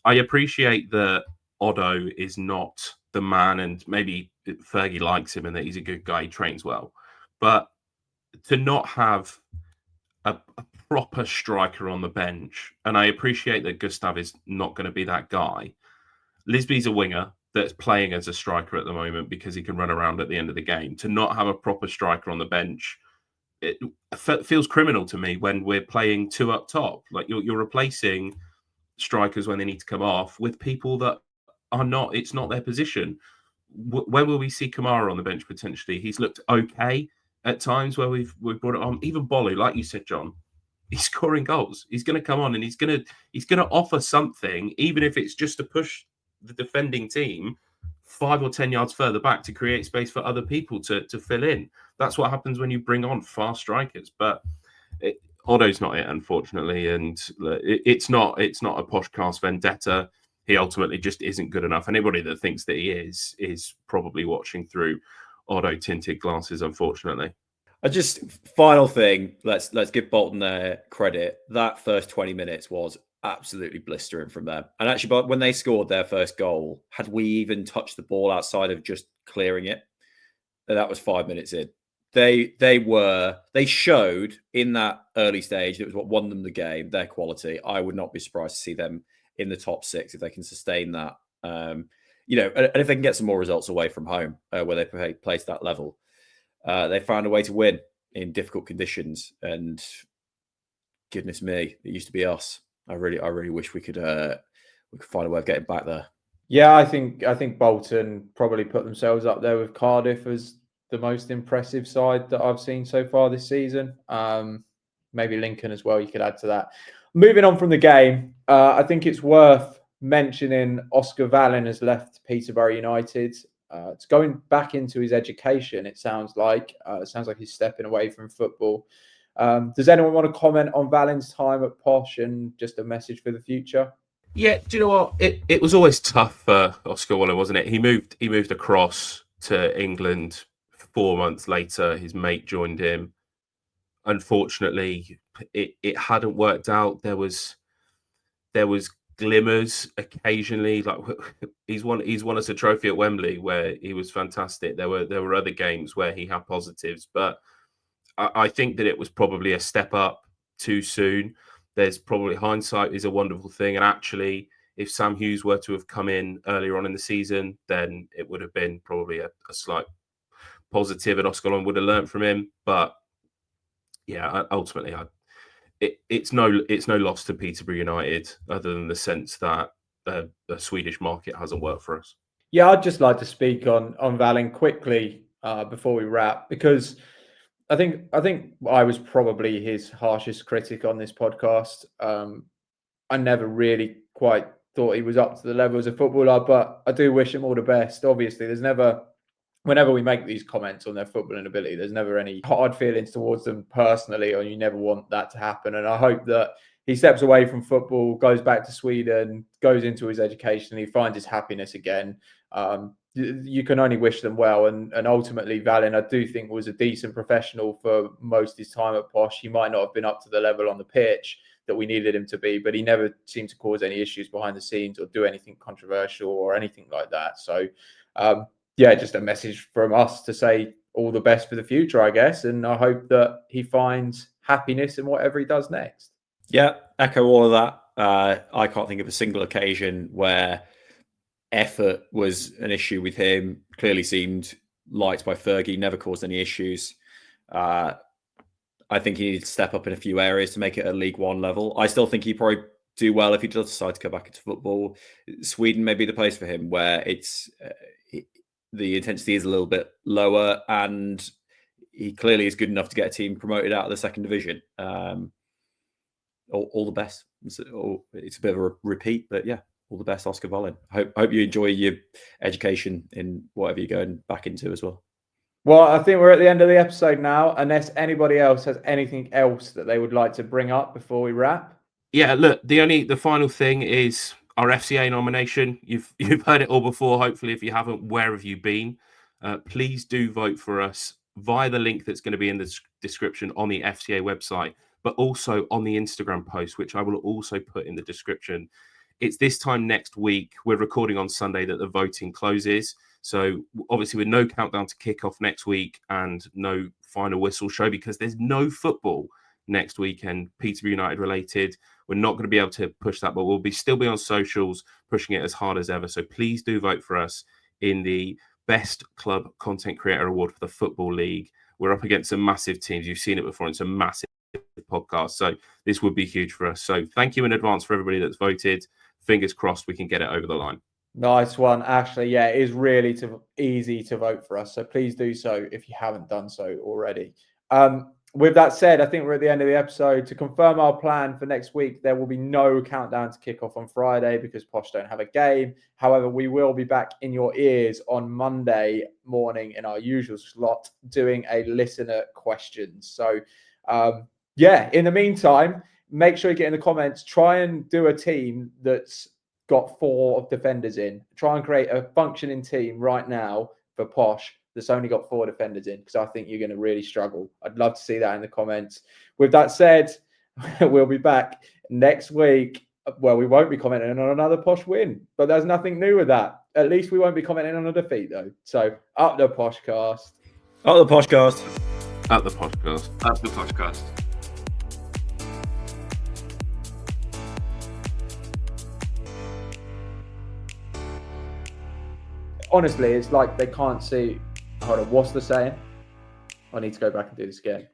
I appreciate that Otto is not the man, and maybe Fergie likes him and that he's a good guy, he trains well. But to not have a proper striker on the bench, and I appreciate that Gustav is not going to be that guy. Lisbie's a winger that's playing as a striker at the moment because he can run around at the end of the game. To not have a proper striker on the bench, it feels criminal to me when we're playing two up top. Like you're replacing strikers when they need to come off with people that are not. It's not their position. When will we see Kamara on the bench potentially? He's looked okay at times where we've brought it on. Even Bolu, like you said, John, he's scoring goals. He's going to come on and he's going to offer something, even if it's just to push the defending team 5 or 10 yards further back to create space for other people to fill in. That's what happens when you bring on fast strikers. But Otto's not it, unfortunately, and it's not a Poshcast vendetta. He ultimately just isn't good enough. Anybody that thinks that he is probably watching through Otto tinted glasses, unfortunately. Final thing, let's give Bolton their credit. That first 20 minutes was absolutely blistering from them. And actually, but when they scored their first goal, had we even touched the ball outside of just clearing it? That was 5 minutes in. They showed in that early stage, it was what won them the game, their quality. I would not be surprised to see them in the top 6 if they can sustain that. And if they can get some more results away from home where they play to that level. They found a way to win in difficult conditions, and goodness me, it used to be us. I really wish we could find a way of getting back there. Yeah, I think Bolton probably put themselves up there with Cardiff as the most impressive side that I've seen so far this season. Maybe Lincoln as well. You could add to that. Moving on from the game, I think it's worth mentioning Oscar Wallin has left Peterborough United. It's going back into his education, it sounds like. It sounds like he's stepping away from football. Does anyone want to comment on Wallin's time at Posh and just a message for the future? Yeah, do you know what? It was always tough for Oscar Wallin, wasn't it? He moved across to England 4 months later. His mate joined him. Unfortunately, it hadn't worked out. There was glimmers occasionally. Like he's won us a trophy at Wembley where he was fantastic. There were other games where he had positives, but I think that it was probably a step up too soon. There's probably hindsight is a wonderful thing, and actually, if Sam Hughes were to have come in earlier on in the season, then it would have been probably a slight positive, and Oscar Wallin would have learned from him. But yeah, ultimately, it's no loss to Peterborough United, other than the sense that the Swedish market hasn't worked for us. Yeah, I'd just like to speak on Wallin quickly before we wrap, because I think I was probably his harshest critic on this podcast. I never really quite thought he was up to the level as a footballer, but I do wish him all the best. Obviously, whenever we make these comments on their footballing ability, there's never any hard feelings towards them personally, or you never want that to happen. And I hope that he steps away from football, goes back to Sweden, goes into his education, and he finds his happiness again. You can only wish them well. And ultimately, Wallin, I do think, was a decent professional for most of his time at Posh. He might not have been up to the level on the pitch that we needed him to be, but he never seemed to cause any issues behind the scenes or do anything controversial or anything like that. So, yeah, just a message from us to say all the best for the future, I guess. And I hope that he finds happiness in whatever he does next. Yeah, echo all of that. I can't think of a single occasion where effort was an issue with him. Clearly seemed liked by Fergie, never caused any issues. I think he needs to step up in a few areas to make it at League One level. I still think he'd probably do well if he does decide to go back into football. Sweden may be the place for him, where it's the intensity is a little bit lower and he clearly is good enough to get a team promoted out of the second division. All the best. It's a bit of a repeat, but yeah, all the best, Oscar Wallin. Hope you enjoy your education in whatever you're going back into as well. Well, I think we're at the end of the episode now, unless anybody else has anything else that they would like to bring up before we wrap. Yeah, look, the final thing is our FCA nomination. You've heard it all before. Hopefully, if you haven't, where have you been? Please do vote for us via the link that's going to be in the description on the FCA website, but also on the Instagram post, which I will also put in the description. It's this time next week. We're recording on Sunday that the voting closes. So obviously with no countdown to kick off next week and no final whistle show because there's no football next weekend, Peterborough United related. We're not going to be able to push that, but we'll still be on socials pushing it as hard as ever. So please do vote for us in the Best Club Content Creator Award for the Football League. We're up against some massive teams. You've seen it before. It's a massive podcast. So this would be huge for us. So thank you in advance for everybody that's voted. Fingers crossed we can get it over the line. Nice one, Ashley. Yeah, it is really easy to vote for us. So please do so if you haven't done so already. With that said, I think we're at the end of the episode. To confirm our plan for next week, there will be no countdown to kick off on Friday because Posh don't have a game. However, we will be back in your ears on Monday morning in our usual slot doing a listener questions. So, in the meantime, make sure you get in the comments. Try and do a team that's got 4 defenders in. Try and create a functioning team right now for Posh that's only got 4 defenders in, because I think you're going to really struggle. I'd love to see that in the comments. With that said, we'll be back next week. Well, we won't be commenting on another Posh win, but there's nothing new with that. At least we won't be commenting on a defeat, though. So, up the Poshcast. Up the Poshcast. Up the Poshcast. Up the Poshcast. Honestly, it's like they can't see. Hold on, what's the saying? I need to go back and do this again.